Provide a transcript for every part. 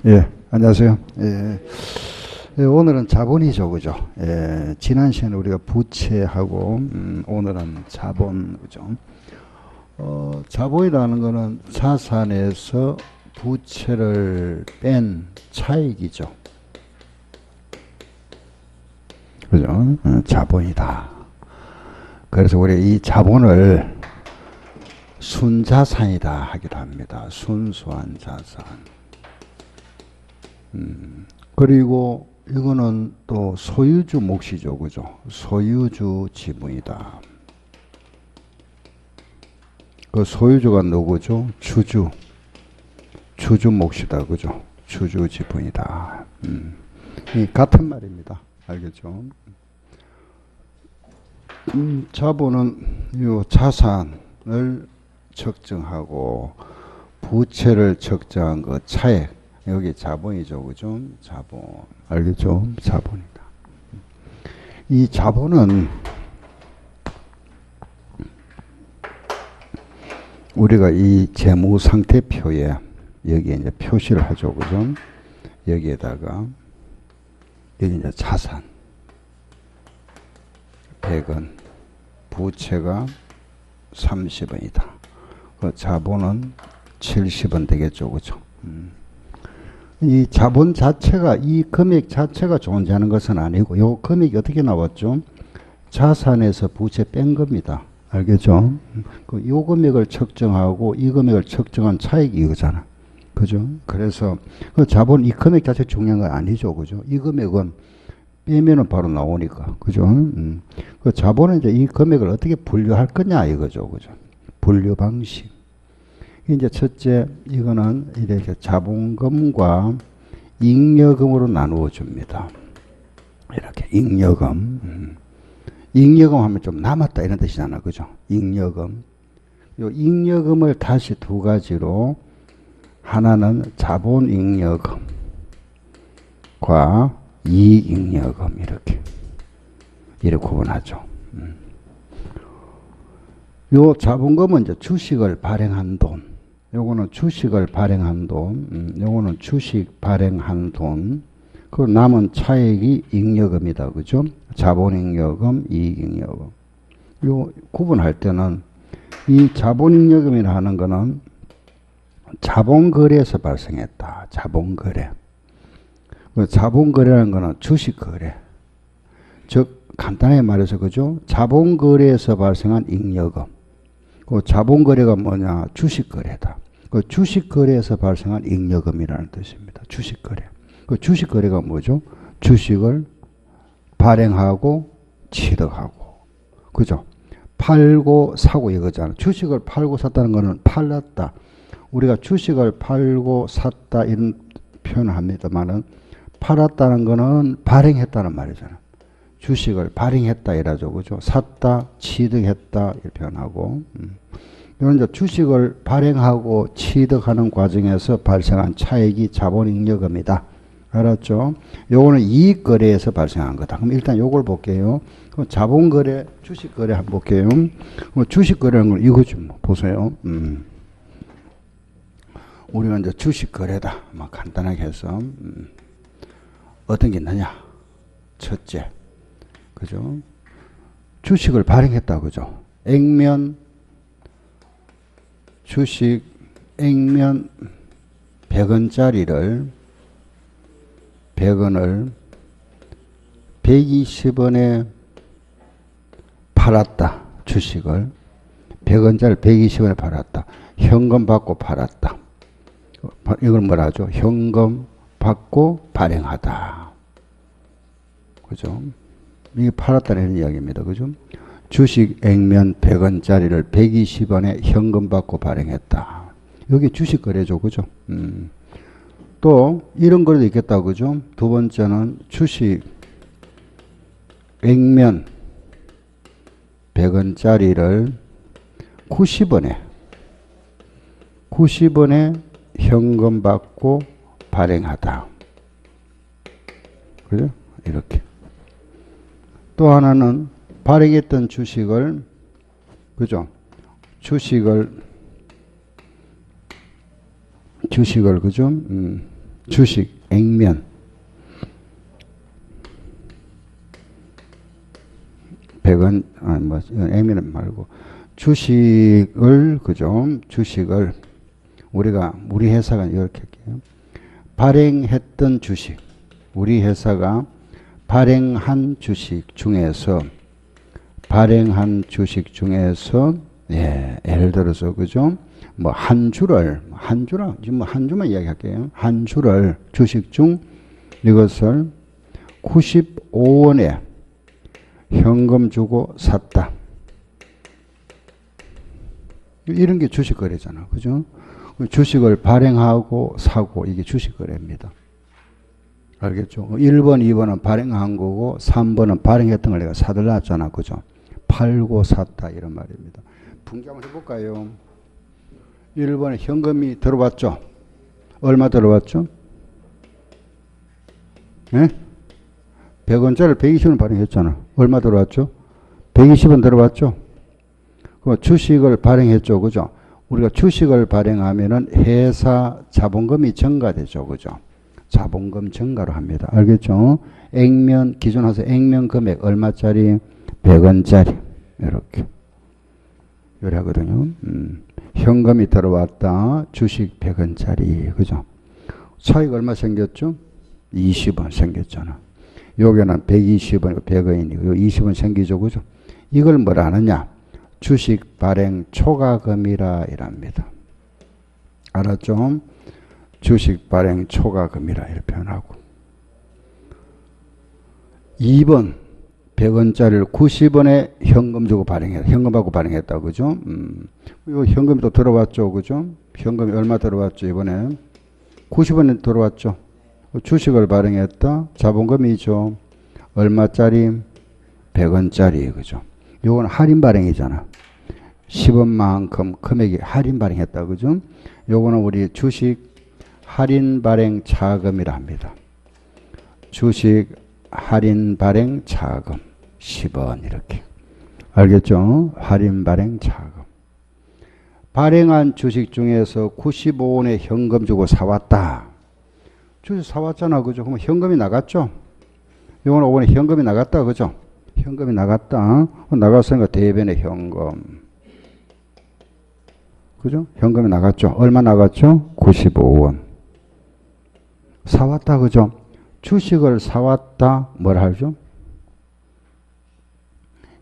예, 안녕하세요. 예, 오늘은 자본이죠, 그죠? 예, 지난 시간에 우리가 부채하고, 오늘은 자본, 그죠? 자본이라는 거는 자산에서 부채를 뺀 차익이죠. 그죠? 자본이다. 그래서 우리 이 자본을 순자산이다 하기도 합니다. 순수한 자산. 그리고 이거는 또 소유주 몫이죠, 그죠? 소유주 지분이다. 그 소유주가 누구죠? 주주. 주주 몫이다, 그죠? 주주 지분이다. 이 같은 말입니다. 알겠죠? 자본은 이 자산을 측정하고 부채를 측정한 그 차액. 여기 자본이죠, 그죠? 자본. 알겠죠? 자본이다. 이 자본은 우리가 이 재무 상태표에 여기에 이제 표시를 하죠, 그죠? 여기에다가 여기 이제 자산 100원, 부채가 30원이다. 그 자본은 70원 되겠죠, 그죠? 이 자본 자체가, 이 금액 자체가 존재하는 것은 아니고, 요 금액이 어떻게 나왔죠? 자산에서 부채 뺀 겁니다. 알겠죠? 요 금액을 측정하고 이 금액을 측정한 차익이 이거잖아. 그죠? 그래서 그 자본, 이 금액 자체 중요한 건 아니죠. 그죠? 이 금액은 빼면은 바로 나오니까. 그죠? 그 자본은 이제 이 금액을 어떻게 분류할 거냐 이거죠. 그죠? 분류 방식. 이제 첫째, 이거는 이렇게 자본금과 잉여금으로 나누어 줍니다. 이렇게 잉여금. 잉여금 하면 좀 남았다 이런 뜻이잖아. 그죠? 잉여금. 요 잉여금을 다시 두 가지로, 하나는 자본 잉여금과 이익 잉여금, 이렇게 구분하죠. 요 자본금은 이제 주식을 발행한 돈. 요거는 주식을 발행한 돈, 요거는 주식 발행한 돈, 그 남은 차액이 잉여금이다, 그죠? 자본잉여금, 이익잉여금. 요 구분할 때는 이 자본잉여금이라 하는 거는 자본거래에서 발생했다. 자본거래. 그 자본거래라는 거는 주식거래. 즉 간단하게 말해서, 그죠? 자본거래에서 발생한 잉여금. 그 자본거래가 뭐냐? 주식거래다. 그 주식거래에서 발생한 잉여금이라는 뜻입니다. 주식거래. 그 주식거래가 뭐죠? 주식을 발행하고 취득하고. 그죠? 팔고 사고 이거잖아. 주식을 팔고 샀다는 거는 팔았다. 우리가 주식을 팔고 샀다 이런 표현을 합니다만은, 팔았다는 거는 발행했다는 말이잖아. 주식을 발행했다 이라죠. 그죠? 샀다, 취득했다 이렇게 표현하고. 이런 이제 주식을 발행하고 취득하는 과정에서 발생한 차익이 자본잉여금이다. 알았죠? 요거는 이익거래에서 발생한 거다. 그럼 일단 요걸 볼게요. 자본거래, 주식거래 한번 볼게요. 주식거래는 건 이거지 뭐. 보세요. 우리가 이제 주식거래다. 뭐 간단하게 해서 어떤 게 있느냐? 첫째, 그죠? 주식을 발행했다, 그죠? 주식 액면 100원짜리를 100원을 120원에 팔았다. 주식을 100원짜리 120원에 팔았다. 현금 받고 팔았다. 이걸 뭐라 하죠? 현금 받고 발행하다. 그죠? 이게 팔았다는 이야기입니다. 그죠? 주식 액면 100원짜리를 120원에 현금 받고 발행했다. 여기 주식 거래죠. 그죠? 또 이런 거래도 있겠다. 그죠? 두 번째는 주식 액면 100원짜리를 90원에 현금 받고 발행하다. 그죠? 이렇게. 또 하나는 발행했던 주식을, 그죠? 주식을, 그죠? 주식 액면 100원 뭐 액면은 말고 주식을 그죠? 주식을 우리 회사가 이렇게 할게요. 발행했던 주식, 우리 회사가 발행한 주식 중에서 예를 들어서 그죠? 뭐 한 주만 이야기할게요. 한 주를 주식 중 이것을 95원에 현금 주고 샀다. 이런 게 주식 거래잖아. 그죠? 주식을 발행하고 사고 이게 주식 거래입니다. 알겠죠? 1번, 2번은 발행한 거고 3번은 발행했던 걸 내가 사들놨잖아. 그죠? 팔고 샀다 이런 말입니다. 분기 한번 해볼까요? 1번에 현금이 들어왔죠? 얼마 들어왔죠? 예? 100원짜리 120원 발행했잖아. 얼마 들어왔죠? 120원 들어왔죠? 그 주식을 발행했죠. 그죠? 우리가 주식을 발행하면은 회사 자본금이 증가되죠. 그죠? 자본금 증가로 합니다. 알겠죠? 액면, 기존 하서 액면 금액 얼마짜리? 100원짜리. 이렇게. 요래 하거든요. 현금이 들어왔다. 주식 100원짜리. 그죠? 차이가 얼마 생겼죠? 20원 생겼잖아. 여기는 120원, 100원이고, 20원 생기죠. 그죠? 이걸 뭐라 하느냐? 주식 발행 초과금이라 이랍니다. 알았죠? 주식 발행 초과금이라 이렇게 표현하고. 2번 100원짜리를 90원에 현금 주고 발행했다. 현금 받고 발행했다. 그죠? 이거 현금이 또 들어왔죠. 그죠? 현금이 얼마 들어왔죠? 이번에 90원에 들어왔죠. 주식을 발행했다. 자본금이죠. 얼마짜리? 100원짜리. 그죠? 요건 할인 발행이잖아. 10원만큼 금액이 할인 발행했다. 그죠? 요거는 우리 주식 할인 발행 차금이라 합니다. 주식 할인 발행 차금 10원 이렇게. 알겠죠? 할인 발행 차금. 발행한 주식 중에서 95원에 현금 주고 사왔다. 주식 사왔잖아. 그죠? 그럼 현금이 나갔죠? 요거는 5원에 현금이 나갔다. 그죠? 현금이 나갔다. 나갔으니까 대변의 현금. 그죠? 현금이 나갔죠? 얼마 나갔죠? 95원. 사왔다. 그죠? 주식을 사왔다. 뭘 하죠?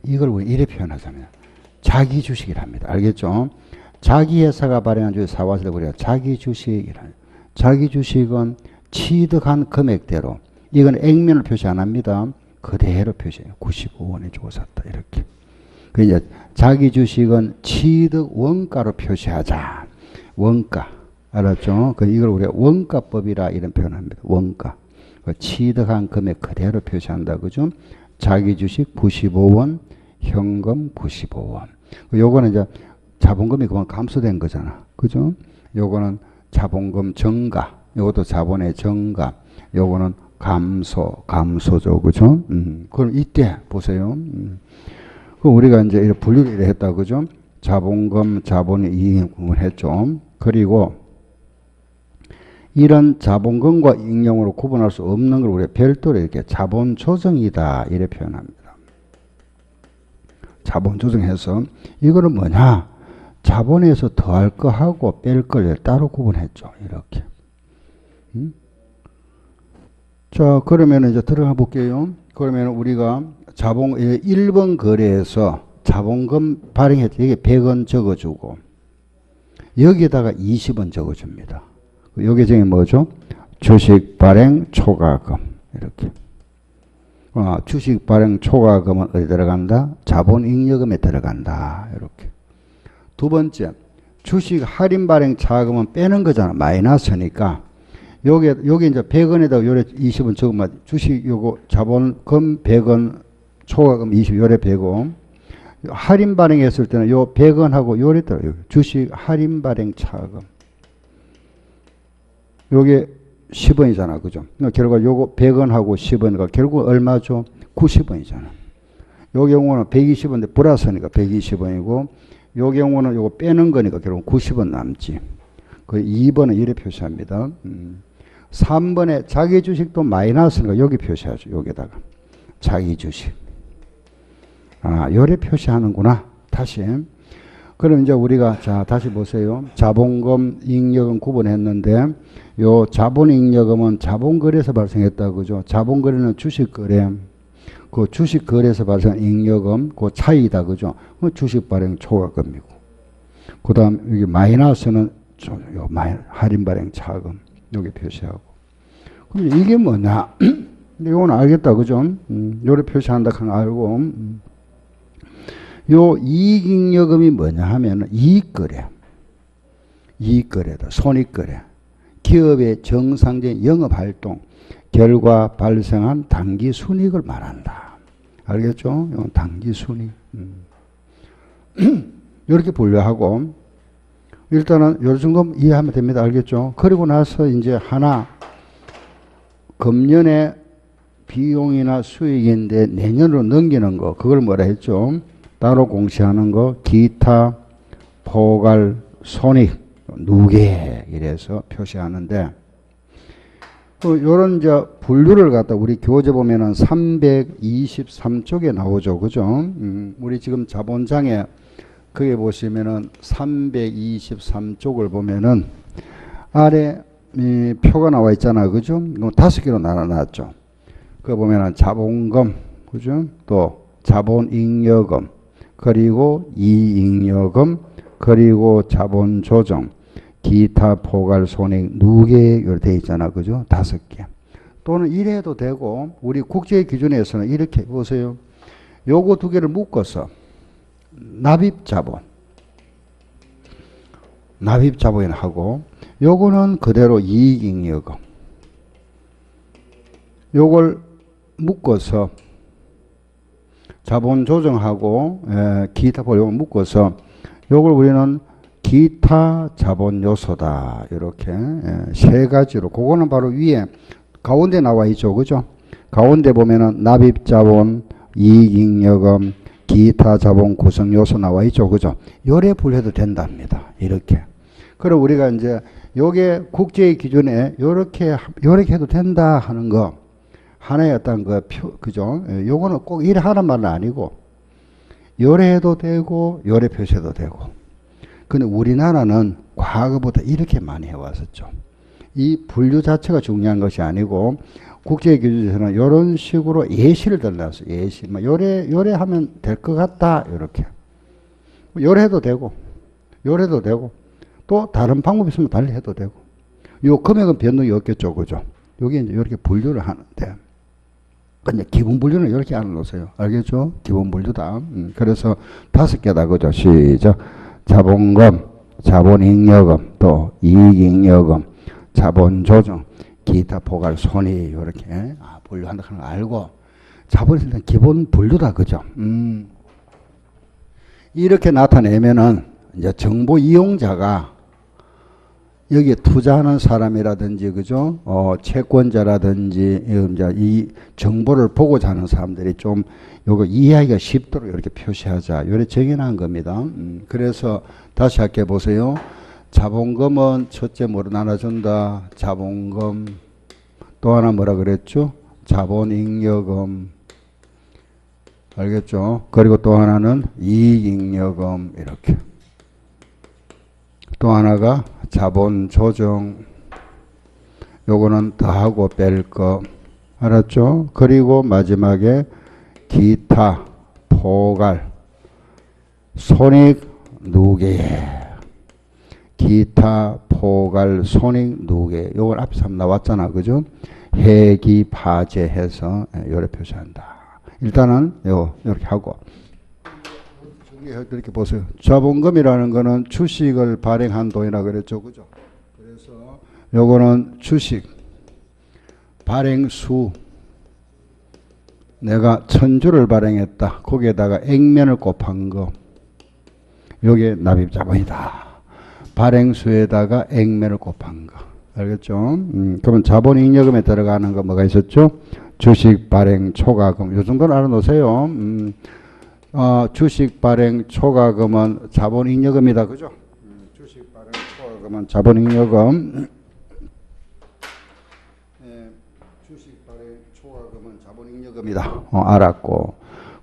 이걸 우리 이래 표현하자면 자기 주식이랍니다. 알겠죠? 자기 회사가 발행한 주식 사왔을 때 우리가 자기 주식이라. 자기 주식은 취득한 금액대로, 이건 액면을 표시 안 합니다. 그대로 표시해요. 95원에 주고 샀다. 이렇게. 그 이제 자기 주식은 취득 원가로 표시하자. 원가. 알았죠? 그 이걸 우리가 원가법이라 이런 표현합니다. 원가. 그 취득한 금액 그대로 표시한다. 그죠? 자기 주식 95원, 현금 95원. 요거는 이제 자본금이 그만 감소된 거잖아. 그죠? 요거는 자본금 증가. 요것도 자본의 증가. 요거는 감소죠. 그죠? 그럼 이때 보세요. 그 우리가 이제 이렇게 분류를 이렇게 했다. 그죠? 자본금, 자본의 이익을 했죠. 그리고 이런 자본금과 익령으로 구분할 수 없는 걸 우리가 별도로 이렇게 자본 조정이다. 이렇게 표현합니다. 자본 조정해서 이거는 뭐냐? 자본에서 더할 거 하고 뺄 걸 따로 구분했죠. 이렇게. 자, 그러면 이제 들어가 볼게요. 그러면 우리가 1번 거래에서 자본금 발행했을 때 여기 100원 적어주고 여기에다가 20원 적어줍니다. 여기 중에 뭐죠? 주식 발행 초과금. 이렇게. 주식 발행 초과금은 어디 들어간다? 자본잉여금에 들어간다. 이렇게. 두 번째, 주식 할인 발행 차금은 빼는 거잖아. 마이너스니까. 여기 이제 100원에다가 요래 20원 적으면 주식 요거 자본금 100원, 초과금 20, 요래 100원. 할인 발행했을 때는 요 100원하고 요래 들어요. 주식 할인 발행 차금. 요게 10원이잖아. 그죠? 그러니까 결국 요거 100원하고 10원이니까 결국 얼마죠? 90원이잖아. 요 경우는 120원인데 플러스니까 120원이고 요 경우는 요거 빼는 거니까 결국 90원 남지. 그 2번은 이렇게 표시합니다. 3번에 자기 주식도 마이너스니까 여기 표시하죠. 여기다가 자기 주식. 요래 표시하는구나. 다시. 그럼 이제 우리가 자 다시 보세요. 자본금, 잉여금 구분했는데 요 자본잉여금은 자본거래에서 발생했다 그죠? 자본거래는 주식거래. 그 주식거래에서 발생한 잉여금 그 차이다 그죠? 그 주식발행 초과금이고. 그다음 여기 마이너스는 요 할인 발행 차금 여기 표시하고. 그럼 이게 뭐냐? 이건 알겠다 그죠? 요래 표시한다 하는 거 알고. 요 이익잉여금이 뭐냐 하면 이익거래. 이익거래다. 손익거래. 기업의 정상적인 영업활동 결과 발생한 당기순이익을 말한다. 알겠죠? 이건 당기순이익. 이렇게 분류하고 일단은 요 정도 이해하면 됩니다. 알겠죠? 그리고 나서 이제 하나 금년에 비용이나 수익인데 내년으로 넘기는 거 그걸 뭐라 했죠? 따로 공시하는 거 기타 포괄 손익 누계 이래서 표시하는데 요런 이제 분류를 갖다 우리 교재 보면은 323쪽에 나오죠. 그죠? 우리 지금 자본장에 거기 보시면은 323쪽을 보면은 아래 표가 나와 있잖아. 그죠? 이거 5개로 나눠놨죠. 그거 보면은 자본금, 그죠? 또 자본잉여금, 그리고 이익잉여금, 그리고 자본조정, 기타 포괄 손익 누계 이렇게 돼 있잖아. 그죠? 5개. 또는 이래도 되고 우리 국제 기준에서는 이렇게 보세요. 요거 2개를 묶어서 납입자본. 납입자본하고 요거는 그대로 이익잉여금. 요걸 묶어서 자본 조정하고 기타 포괄 요걸 묶어서 요걸 우리는 기타 자본 요소다. 이렇게 3가지로 그거는 바로 위에 가운데 나와 있죠. 그죠? 가운데 보면은 납입자본, 이익잉여금, 기타 자본 구성 요소 나와 있죠. 그죠? 요래 분류해도 된답니다. 이렇게. 그럼 우리가 이제 요게 국제의 기준에 요렇게 해도 된다 하는 거 하나의 어떤 그 표, 그죠? 요거는 꼭 이래 하는 말은 아니고 요래 해도 되고 요래 표시해도 되고. 근데 우리나라는 과거보다 이렇게 많이 해왔었죠. 이 분류 자체가 중요한 것이 아니고 국제 기준에서는 이런 식으로 예시를 들어놨어요. 예시. 요래 하면 될 것 같다. 이렇게. 요래 해도 되고, 요래도 되고, 또 다른 방법이 있으면 달리 해도 되고. 요 금액은 변동이 없겠죠. 그죠? 여기 이제 이렇게 분류를 하는데. 근데 기본 분류는 이렇게 안 놓으세요. 알겠죠? 기본 분류다. 그래서 5개다. 그죠? 시작. 자본금, 자본잉여금, 또 이익잉여금, 자본조정, 기타 포괄 손익 이렇게 분류한다 하는 거 알고 자본이 일단 기본 분류다. 그죠? 이렇게 나타내면은 이제 정보 이용자가 여기에 투자하는 사람이라든지 그죠? 채권자라든지 이제 이 정보를 보고자 하는 사람들이 좀 요거 이해하기가 쉽도록 이렇게 표시하자. 요래 정해놓은 겁니다. 그래서 다시 할게 보세요. 자본금은 첫째 뭐로 나눠준다? 자본금. 또 하나 뭐라 그랬죠? 자본잉여금. 알겠죠? 그리고 또 하나는 이익잉여금. 이렇게. 또 하나가 자본조정. 요거는 더하고 뺄 거. 알았죠? 그리고 마지막에 기타 포괄 손익 누계. 기타 포괄 손익 누계. 요걸 앞에서 한번 나왔잖아. 그죠? 해기 파재해서 요래 표시한다. 일단은 요렇게 하고 이렇게 보세요. 자본금이라는 거는 주식을 발행한 돈이라 그랬죠. 그죠? 그래서 요거는 주식 발행수 내가 1000주를 발행했다. 거기에다가 액면을 곱한 거. 요게 납입자본이다. 발행수에다가 액면을 곱한 거. 알겠죠? 그러면 자본잉여금에 들어가는 거 뭐가 있었죠? 주식 발행 초과금. 요 정도는 알아놓으세요. 주식 발행 초과금은 자본잉여금이다. 그죠? 주식 발행 초과금은 자본잉여금. 주식 발행 초과금은 자본잉여금이다. 알았고.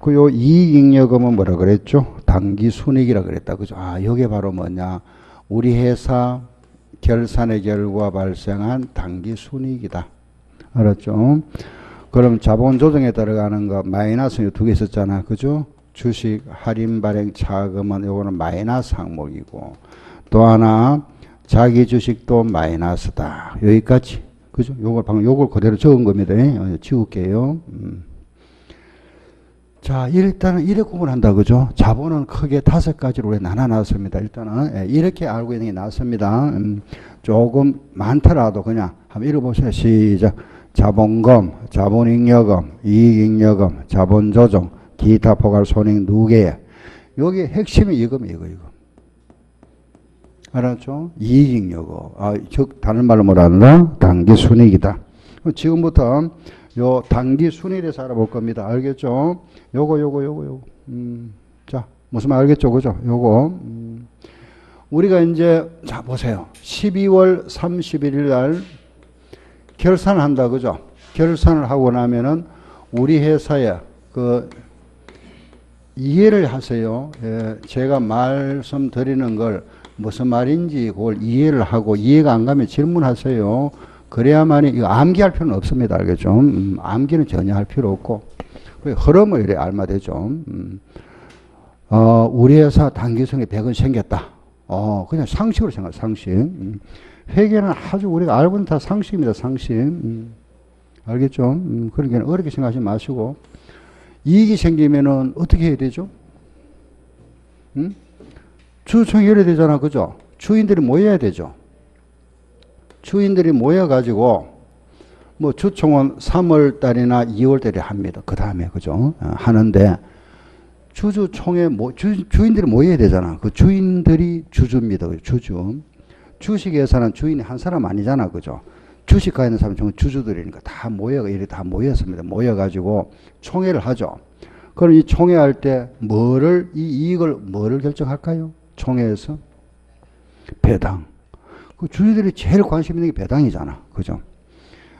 그 요 이익잉여금은 뭐라 그랬죠? 당기순이익이라 그랬다. 그죠? 아, 이게 바로 뭐냐? 우리 회사 결산의 결과 발생한 당기순이익이다. 알았죠? 그럼 자본 조정에 들어가는 거 마이너스 두 개 있었잖아. 그죠? 주식 할인 발행 차금은 요거는 마이너스 항목이고, 또 하나 자기 주식도 마이너스다. 여기까지. 그죠? 요걸 방금 요걸 그대로 적은 겁니다. 지울게요. 자, 일단은 이렇게 구분한다. 그죠? 자본은 크게 5가지로 우리 나눠놨습니다. 일단은 이렇게 알고 있는 게 낫습니다. 조금 많더라도 그냥 한번 읽어보세요. 시작. 자본금, 자본잉여금, 이익잉여금, 자본조정, 기타 포괄 손익 누계에. 여기 핵심이 이겁니다. 이거. 알았죠? 이익잉여금. 즉 다른 말로 뭐라 당기순이익이다. 지금부터 요 당기순이익에 대해서 알아볼 겁니다. 알겠죠? 요거. 자, 무슨 말 알겠죠? 그죠? 요거. 우리가 이제, 자, 보세요. 12월 31일 날 결산을 한다. 그죠? 결산을 하고 나면은 우리 회사에 이해를 하세요. 제가 말씀드리는 걸 무슨 말인지 그걸 이해를 하고, 이해가 안 가면 질문하세요. 그래야만이, 이거 암기할 필요는 없습니다. 알겠죠? 암기는 전혀 할 필요 없고, 흐름을 이래 알마되죠. 우리 회사 당기성에 100원 생겼다. 그냥 상식으로 생각, 상식. 회계는 아주 우리가 알고 있는 다 상식입니다. 상식. 알겠죠? 그러니까 어렵게 생각하지 마시고, 이익이 생기면은 어떻게 해야 되죠? 주총이 열어야 되잖아. 그죠? 주인들이 모여야 되죠. 주인들이 모여가지고, 뭐, 주총은 3월 달이나 2월 달에 합니다. 그 다음에, 그죠? 하는데, 주주총회, 주인들이 모여야 되잖아. 그 주인들이 주주입니다. 주주. 주식회사는 주인이 한 사람 아니잖아. 그죠? 주식가 있는 사람은 전부 주주들이니까 다 이렇게 다 모였습니다. 모여가지고 총회를 하죠. 그럼 이 총회할 때 이 이익을 뭐를 결정할까요? 총회에서? 배당. 그 주주들이 제일 관심 있는 게 배당이잖아. 그죠?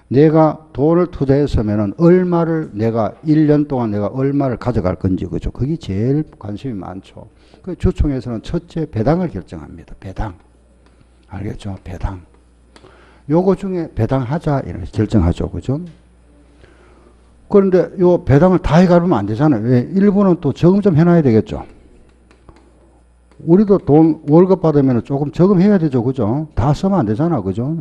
내가 돈을 투자했으면은 내가 1년 동안 내가 얼마를 가져갈 건지, 그죠? 그게 제일 관심이 많죠. 그 주총에서는 첫째 배당을 결정합니다. 배당. 알겠죠? 배당. 요거 중에 배당하자, 이렇게 결정하죠. 그죠? 그런데 요 배당을 다 해가면 안 되잖아요. 왜? 일부는 또 저금 좀 해놔야 되겠죠. 우리도 돈 월급 받으면 조금 저금해야 되죠. 그죠? 다 쓰면 안 되잖아. 그죠?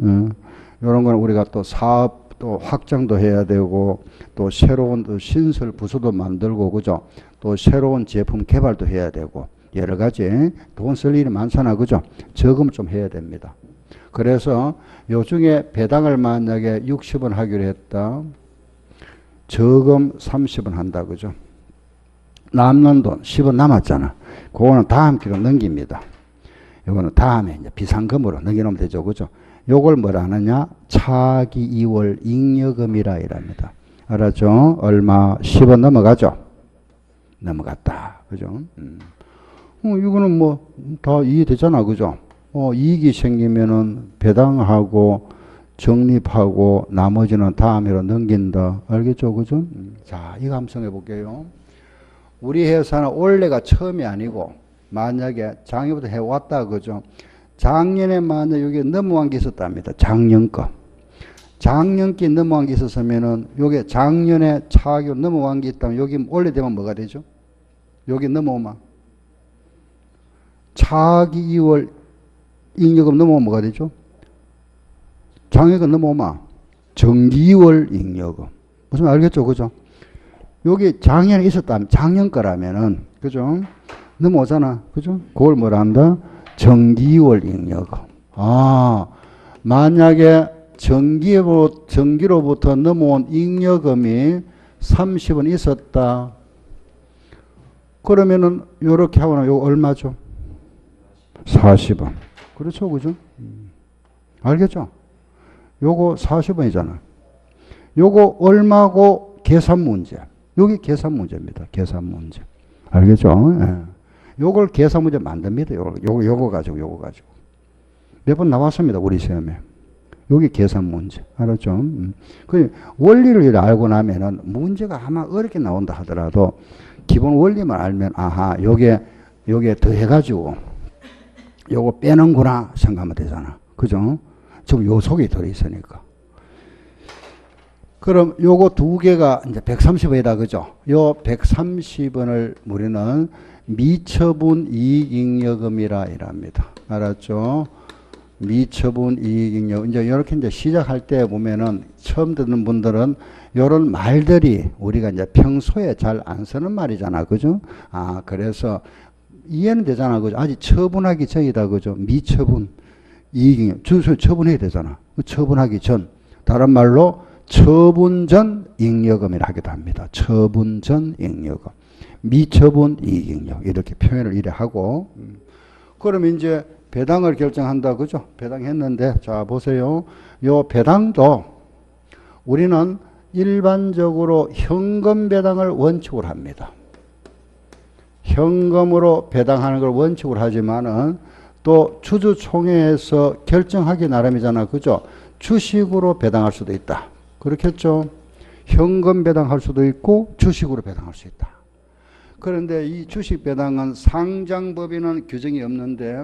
이런 건 우리가 또 사업 또 확장도 해야 되고, 또 새로운 또 신설 부서도 만들고, 그죠? 또 새로운 제품 개발도 해야 되고, 여러 가지 돈 쓸 일이 많잖아. 그죠? 저금 좀 해야 됩니다. 그래서 요 중에 배당을 만약에 60원 하기로 했다. 저금 30원 한다. 그죠? 남는 돈 10원 남았잖아. 그거는 다음 기로 넘깁니다. 요거는 다음에 이제 비상금으로 넘겨놓으면 되죠. 그죠? 요걸 뭐라 하느냐? 차기 2월 잉여금이라 이랍니다. 알았죠? 얼마? 10원 넘어가죠? 넘어갔다. 그죠? 이거는 뭐 다 이해되잖아. 그죠? 이익이 생기면은 배당하고 적립하고 나머지는 다음으로 넘긴다. 알겠죠? 그죠? 자, 이거 한번 생각해 볼게요. 우리 회사는 올해가 처음이 아니고 만약에 작년부터 해왔다. 그죠? 작년에 만약 여기 넘어간 게 있었답니다. 작년 거. 작년께 넘어간 게 있었으면은 요게 작년에 차기 넘어간 게 있다면 여기 올해 되면 뭐가 되죠? 여기 넘어오면 차기 2월 잉여금 넘어오면 뭐가 되죠? 장애금 넘어오면 정기 2월 잉여금. 무슨 말 알겠죠? 그죠? 여기 작년에 있었다면 작년 거라면은 그죠? 넘어오잖아. 그죠? 그걸 뭐라 한다? 정기 2월 잉여금. 만약에 정기로부터 넘어온 잉여금이 30원 있었다. 그러면은 요렇게 하거나 요거 얼마죠? 40원. 그렇죠. 그죠? 알겠죠? 요거 40원이잖아. 요거 얼마고 계산 문제. 여기 계산 문제입니다. 계산 문제. 알겠죠? 예. 요걸 계산 문제 만듭니다. 요거 가지고. 몇 번 나왔습니다. 우리 시험에. 여기 계산 문제. 알았죠? 그 원리를 알고 나면은 문제가 아마 어렵게 나온다 하더라도 기본 원리만 알면 아하, 요게 더해가지고 요거 빼는구나 생각하면 되잖아. 그죠? 지금 요 속에 들어있으니까. 그럼 요거 두 개가 이제 130원이다. 그죠? 요 130원을 우리는 미처분 이익잉여금이라 이랍니다. 알았죠? 미처분 이익잉여. 이제 이렇게 이제 시작할 때 보면은 처음 듣는 분들은 요런 말들이 우리가 이제 평소에 잘 안 쓰는 말이잖아. 그죠? 아, 그래서 이해는 되잖아. 그죠? 아직 처분하기 전이다. 그죠? 미처분 이익잉여. 처분해야 되잖아. 처분하기 전. 다른 말로 처분 전 잉여금이라 하기도 합니다. 처분 전 잉여금. 미처분 이익잉여. 이렇게 표현을 이래 하고. 그럼 이제 배당을 결정한다. 그죠? 배당했는데, 자, 보세요. 요 배당도 우리는 일반적으로 현금 배당을 원칙으로 합니다. 현금으로 배당하는 걸 원칙으로 하지만은 또 주주총회에서 결정하기 나름이잖아. 그죠? 주식으로 배당할 수도 있다. 그렇겠죠? 현금 배당할 수도 있고 주식으로 배당할 수 있다. 그런데 이 주식 배당은 상장법인은 규정이 없는데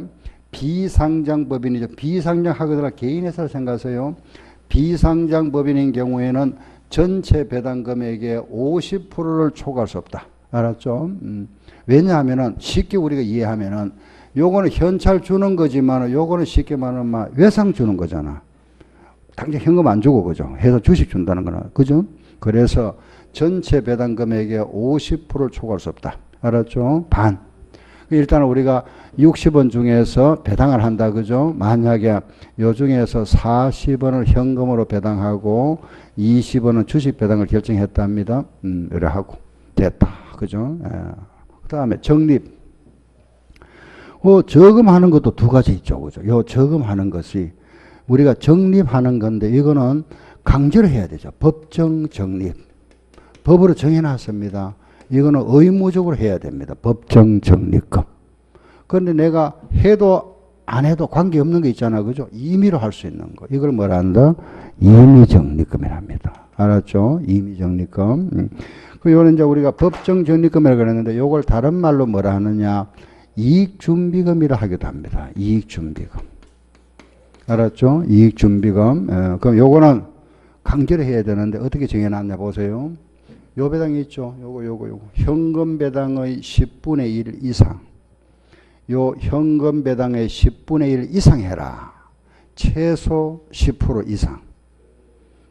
비상장법인이죠. 비상장하거나 개인회사를 생각하세요. 비상장법인인 경우에는 전체 배당 금액의 50%를 초과할 수 없다. 알았죠? 왜냐하면은 쉽게 우리가 이해하면은 요거는 현찰 주는 거지만 요거는 쉽게 말하면 외상 주는 거잖아. 당장 현금 안 주고 그죠? 해서 주식 준다는 거나 그죠? 그래서 전체 배당 금액의 50%를 초과할 수 없다. 알았죠? 반. 일단 우리가 60원 중에서 배당을 한다. 그죠? 만약에 요 중에서 40원을 현금으로 배당하고 20원은 주식 배당을 결정했답니다. 이래 하고 됐다. 그죠? 그 다음에 적립. 저금하는 것도 두 가지 있죠. 그죠? 요 저금하는 것이 우리가 적립하는 건데 이거는 강제로 해야 되죠. 법정 적립. 법으로 정해놨습니다. 이거는 의무적으로 해야 됩니다. 법정 적립금. 그런데 내가 해도 안 해도 관계없는 게 있잖아. 그죠? 임의로 할 수 있는 거. 이걸 뭐라 한다? 임의적립금이랍니다. 알았죠? 임의적립금. 요거는 이제 우리가 법정 적립금이라고 그랬는데 요걸 다른 말로 뭐라 하느냐? 이익준비금이라 하기도 합니다. 이익준비금. 알았죠? 이익준비금. 그럼 요거는 강제로 해야 되는데 어떻게 정해놨냐 보세요. 요 배당이 있죠. 요거. 현금 배당의 10분의 1 이상. 요 현금 배당의 10분의 1 이상 해라. 최소 10% 이상.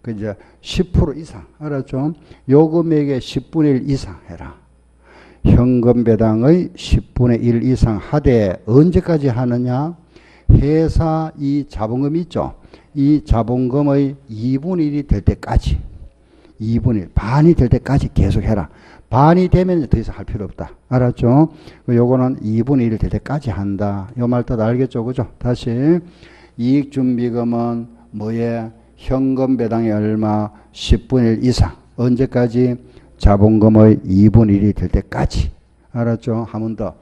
그 이제 10% 이상. 알았죠? 요 금액의 10분의 1 이상 해라. 현금 배당의 10분의 1 이상 하되 언제까지 하느냐? 회사 이 자본금 있죠. 이 자본금의 2분의 1이 될 때까지 2분의 1, 반이 될 때까지 계속 해라. 반이 되면 더 이상 할 필요 없다. 알았죠? 요거는 2분의 1이 될 때까지 한다. 요 말 뜻 알겠죠? 그죠? 다시 이익준비금은 뭐에? 현금 배당이 얼마? 10분의 1 이상. 언제까지? 자본금의 2분의 1이 될 때까지. 알았죠? 한 번 더.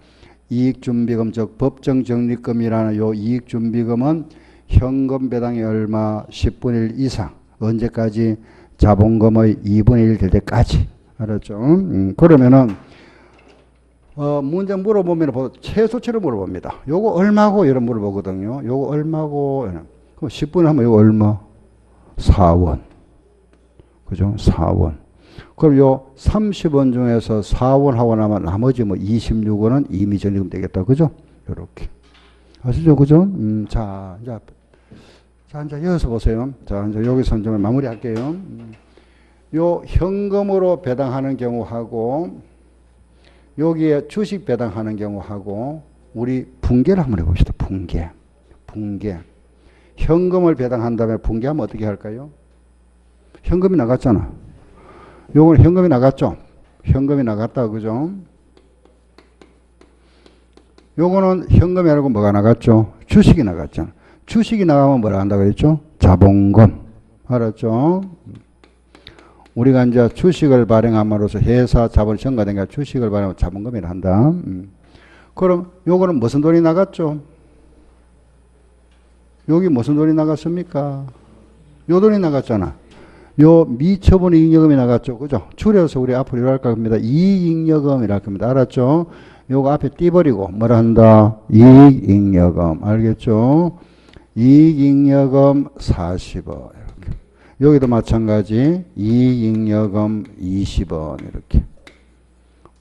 이익준비금 즉 법정적립금이라는 요 이익준비금은 현금 배당이 얼마? 10분의 1 이상. 언제까지? 자본금의 2분의 1 될 때까지. 알았죠? 그러면은 문제 물어보면 최소치를 물어봅니다. 요거 얼마고? 이런 물어보거든요. 요거 얼마고? 그럼 10분에 하면 요거 얼마? 4원. 그죠? 4원. 그럼 요 30원 중에서 4원 하고 나면 나머지 뭐 26원은 임의적립금 되겠다. 그죠? 요렇게. 아시죠? 그죠? 자, 이제 여기서 보세요. 자, 이제 여기서 좀 마무리 할게요. 요 현금으로 배당하는 경우하고 여기에 주식 배당하는 경우하고 우리 분계를 한번 해봅시다. 분계. 현금을 배당한 다음에 분계하면 어떻게 할까요? 현금이 나갔잖아. 요거는 현금이 나갔죠? 현금이 나갔다. 그죠? 요거는 현금이 아니고 뭐가 나갔죠? 주식이 나갔잖아. 주식이 나가면 뭐라 한다고 했죠? 자본금. 알았죠? 우리가 이제 주식을 발행함으로써 회사 자본이 증가되니까 주식을 발행하면 자본금이라 한다. 그럼 요거는 무슨 돈이 나갔죠? 여기 무슨 돈이 나갔습니까? 요 돈이 나갔잖아. 요 미처분 잉여금이 나갔죠. 그죠? 줄여서 우리 앞으로 이럴 겁니다. 이익잉여금이랄 겁니다. 알았죠? 요거 앞에 띄버리고 뭐라 한다? 이익잉여금. 알겠죠? 이익잉여금 40원. 이렇게. 여기도 마찬가지. 이익잉여금 20원. 이렇게.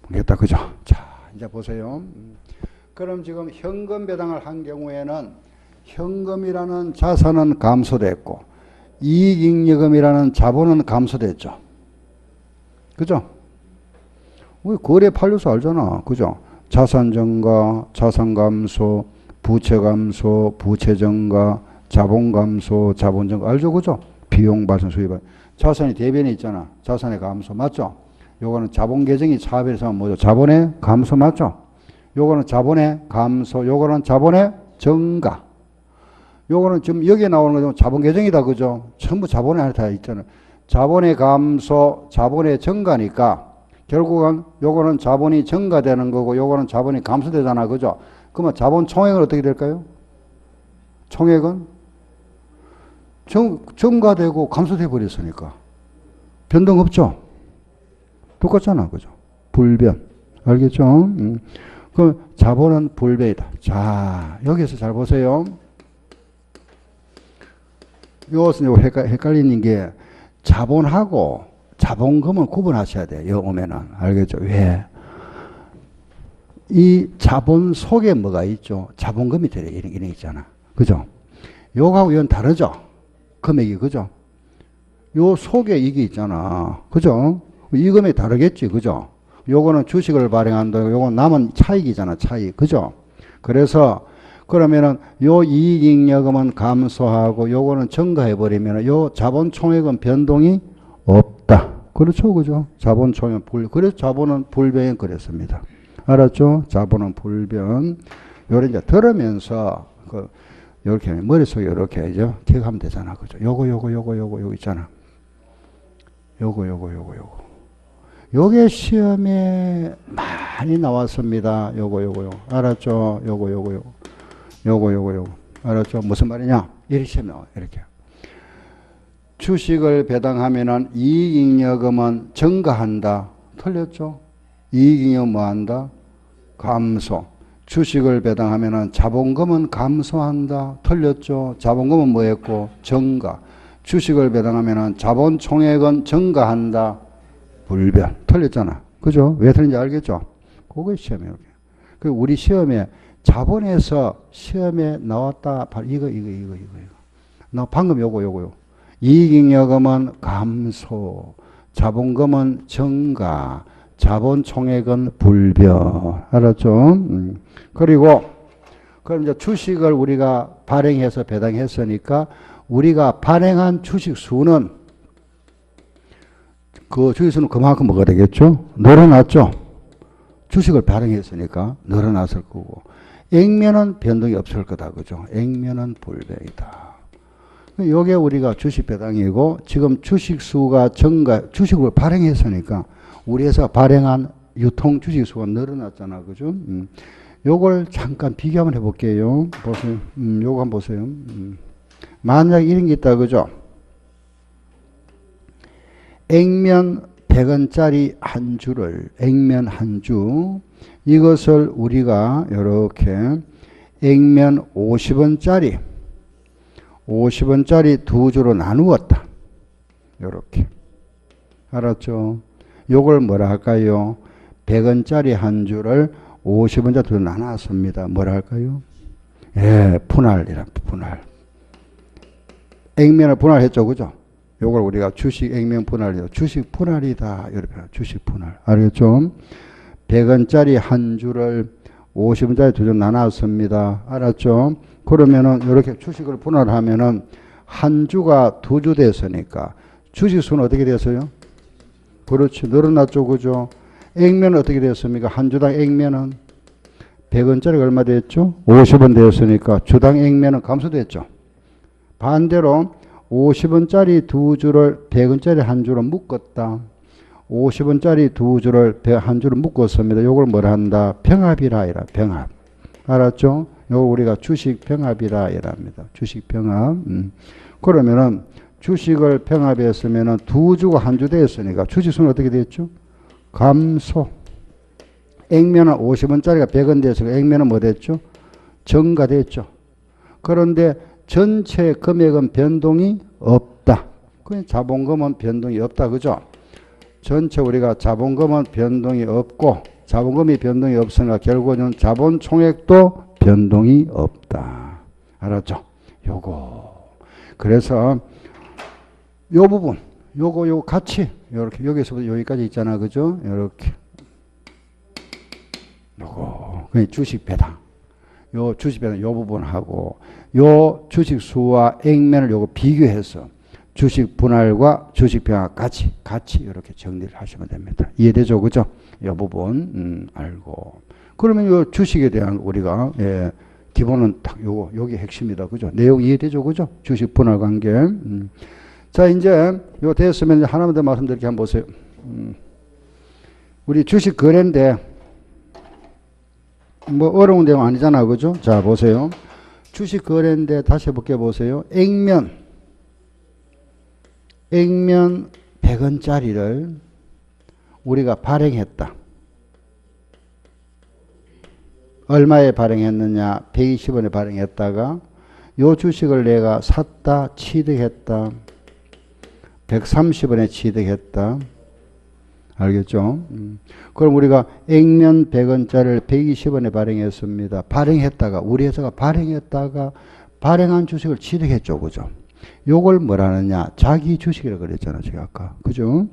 모르겠다. 그죠? 자, 이제 보세요. 그럼 지금 현금 배당을 한 경우에는 현금이라는 자산은 감소됐고 이익잉여금이라는 자본은 감소됐죠. 그죠? 우리 거래 판례서 알잖아. 그죠? 자산 증가, 자산 감소, 부채 감소, 부채 증가, 자본 감소, 자본 증가. 알죠? 그죠? 비용 발생, 수입 발생. 자산이 대변에 있잖아. 자산의 감소. 맞죠? 요거는 자본 계정이 차별해서 하면 뭐죠? 자본의 감소. 맞죠? 요거는 자본의 감소. 요거는 자본의 증가. 요거는 지금 여기에 나오는 거 자본 계정이다. 그죠? 전부 자본에 안에 다 있잖아요. 자본의 감소, 자본의 증가니까 결국은 요거는 자본이 증가되는 거고 요거는 자본이 감소되잖아. 그죠? 그러면 자본 총액은 어떻게 될까요? 총액은 증가되고 감소돼 버렸으니까 변동 없죠? 똑같잖아. 그죠? 불변. 알겠죠? 그럼 자본은 불변이다. 자, 여기서 잘 보세요. 요것은 헷갈리는 게 자본하고 자본금을 구분하셔야 돼요. 요 오면은. 알겠죠? 왜? 이 자본 속에 뭐가 있죠? 자본금이 들어 이런 게 있잖아. 그죠? 요거하고 이건 다르죠? 금액이. 그죠? 요 속에 이게 있잖아. 그죠? 이 금액이 다르겠지. 그죠? 요거는 주식을 발행한다. 요건 남은 차익이잖아. 차익. 그죠? 그래서 그러면은 요 이익잉여금은 감소하고 요거는 증가해버리면 요 자본 총액은 변동이 없다. 그렇죠. 그죠? 자본 총액은 그래서 자본은 불변 그랬습니다. 알았죠? 자본은 불변. 요래 이제 들으면서 요렇게 머릿속에 요렇게 이제 기억하면 되잖아. 그죠? 요거 있잖아. 요거. 요게 시험에 많이 나왔습니다. 요거. 알았죠? 요거. 알았죠? 무슨 말이냐? 이렇게 시험 나와. 이렇게. 주식을 배당하면은 이익잉여금은 증가한다. 틀렸죠? 이익잉여금 뭐 한다? 감소. 주식을 배당하면은 자본금은 감소한다. 틀렸죠? 자본금은 뭐 했고? 증가. 주식을 배당하면은 자본 총액은 증가한다. 불변. 틀렸잖아. 그죠? 왜 틀린지 알겠죠? 그게 시험이에요. 그 우리 시험에 자본에서 시험에 나왔다. 바로 이거. 나 방금 요거. 이익잉여금은 감소, 자본금은 증가, 자본 총액은 불변. 알았죠? 그리고 그럼 이제 주식을 우리가 발행해서 배당했으니까 우리가 발행한 주식 수는 그 주식 수는 그만큼 뭐가 되겠죠? 늘어났죠? 주식을 발행했으니까 늘어났을 거고. 액면은 변동이 없을 거다. 그죠? 액면은 불변이다. 요게 우리가 주식 배당이고 지금 주식 수가 주식을 발행했으니까 우리 회사 발행한 유통 주식 수가 늘어났잖아. 그죠? 요걸 잠깐 비교 한번 해볼게요. 보세요. 요거 한번 보세요. 만약 이런 게 있다. 그죠? 액면 100원짜리 한 주를, 액면 한 주, 이것을 우리가 이렇게 액면 50원짜리 두 주로 나누었다. 이렇게. 알았죠? 요걸 뭐라 할까요? 100원짜리 한 주를 50원짜리 두 주로 나눴습니다. 뭐라 할까요? 예, 분할이라, 분할. 액면을 분할했죠. 그죠? 요걸 우리가 주식 액면 분할이다. 주식 분할이다. 이렇게 주식 분할. 알겠죠? 100원짜리 한 주를 50원짜리 두 주 나눴습니다. 알았죠? 그러면은 이렇게 주식을 분할하면은 한 주가 두 주 됐으니까 주식 수는 어떻게 됐어요? 그렇지. 늘어났죠. 그죠? 액면은 어떻게 됐습니까? 한 주당 액면은 100원짜리가 얼마 됐죠? 50원 되었으니까 주당 액면은 감소됐죠. 반대로 50원짜리 두 주를 100원짜리 한 주로 묶었다. 50원짜리 두 주를 한 주로 묶었습니다. 요걸 뭐라 한다? 병합이라 이라. 병합. 알았죠? 요거 우리가 주식 병합이라 이랍니다. 주식 병합. 그러면은 주식을 병합했으면 두 주고 한 주 됐으니까 주식수는 어떻게 됐죠? 감소. 액면은 50원짜리가 100원 됐으니까 액면은 뭐 됐죠? 증가됐죠. 그런데 전체 금액은 변동이 없다. 그냥 자본금은 변동이 없다. 그죠? 전체 우리가 자본금은 변동이 없고 자본금이 변동이 없으니까 결국은 자본 총액도 변동이 없다. 알았죠? 요거. 그래서 요 부분, 요거 같이 요렇게 여기서부터 여기까지 있잖아. 그죠? 요렇게. 요거. 그게 주식 배당. 요 주식 배당 요 부분하고 요 주식 수와 액면을 요거 비교해서 주식 분할과 주식 병합 같이 이렇게 정리를 하시면 됩니다. 이해되죠? 그죠? 이 부분 알고 그러면 요 주식에 대한 우리가 기본은 딱 요게 핵심이다. 그죠? 내용 이해되죠? 그죠? 주식 분할 관계. 자, 이제 요 됐으면 하나만 더 말씀드릴게 한번 보세요. 우리 주식 거래인데 뭐 어려운 내용 아니잖아. 그죠? 자, 보세요. 주식 거래인데 다시 해볼게. 보세요. 액면 100원짜리를 우리가 발행했다. 얼마에 발행했느냐? 120원에 발행했다가 요 주식을 내가 샀다, 취득했다. 130원에 취득했다. 알겠죠? 그럼 우리가 액면 100원짜리를 120원에 발행했습니다. 발행했다가 우리 회사가 발행했다가 발행한 주식을 취득했죠. 그죠? 요걸 뭐라느냐? 자기 주식이라고 그랬잖아. 제가 아까. 그죠?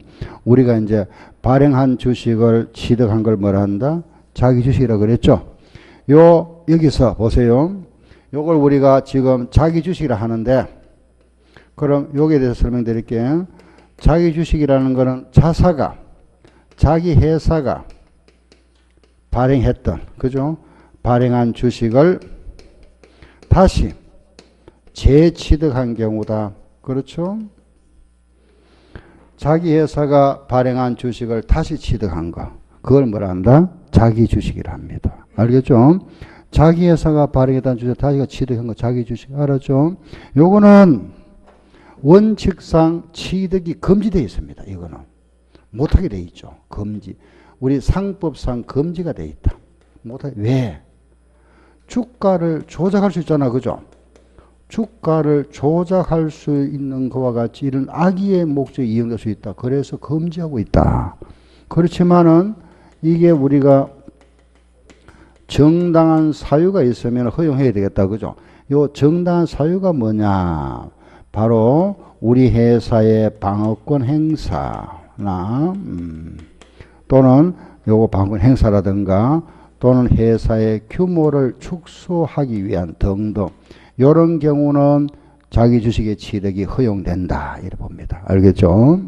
우리가 이제 발행한 주식을 취득한 걸 뭐라 한다? 자기 주식이라고 그랬죠? 여기서 보세요. 요걸 우리가 지금 자기 주식이라 하는데, 그럼 여기에 대해서 설명드릴게요. 자기 주식이라는 거는 자사가, 자기 회사가 발행했던, 그죠? 발행한 주식을 다시 재취득한 경우다. 그렇죠? 자기 회사가 발행한 주식을 다시 취득한 거. 그걸 뭐라 한다? 자기 주식이라 합니다. 알겠죠? 자기 회사가 발행했던 주식 다시 취득한 거 자기 주식. 알았죠? 요거는 원칙상 취득이 금지되어 있습니다. 이거는. 못하게 되어 있죠. 금지. 우리 상법상 금지가 되어 있다. 못하게. 왜? 주가를 조작할 수 있잖아. 그죠? 주가를 조작할 수 있는 것과 같이 이런 악의의 목적이 이용될 수 있다. 그래서 금지하고 있다. 그렇지만은 이게 우리가 정당한 사유가 있으면 허용해야 되겠다. 그죠? 요 정당한 사유가 뭐냐? 바로 우리 회사의 방어권 행사나 또는 요거 방어권 행사라든가 또는 회사의 규모를 축소하기 위한 등등 이런 경우는 자기 주식의 취득이 허용된다 이렇게 봅니다. 알겠죠?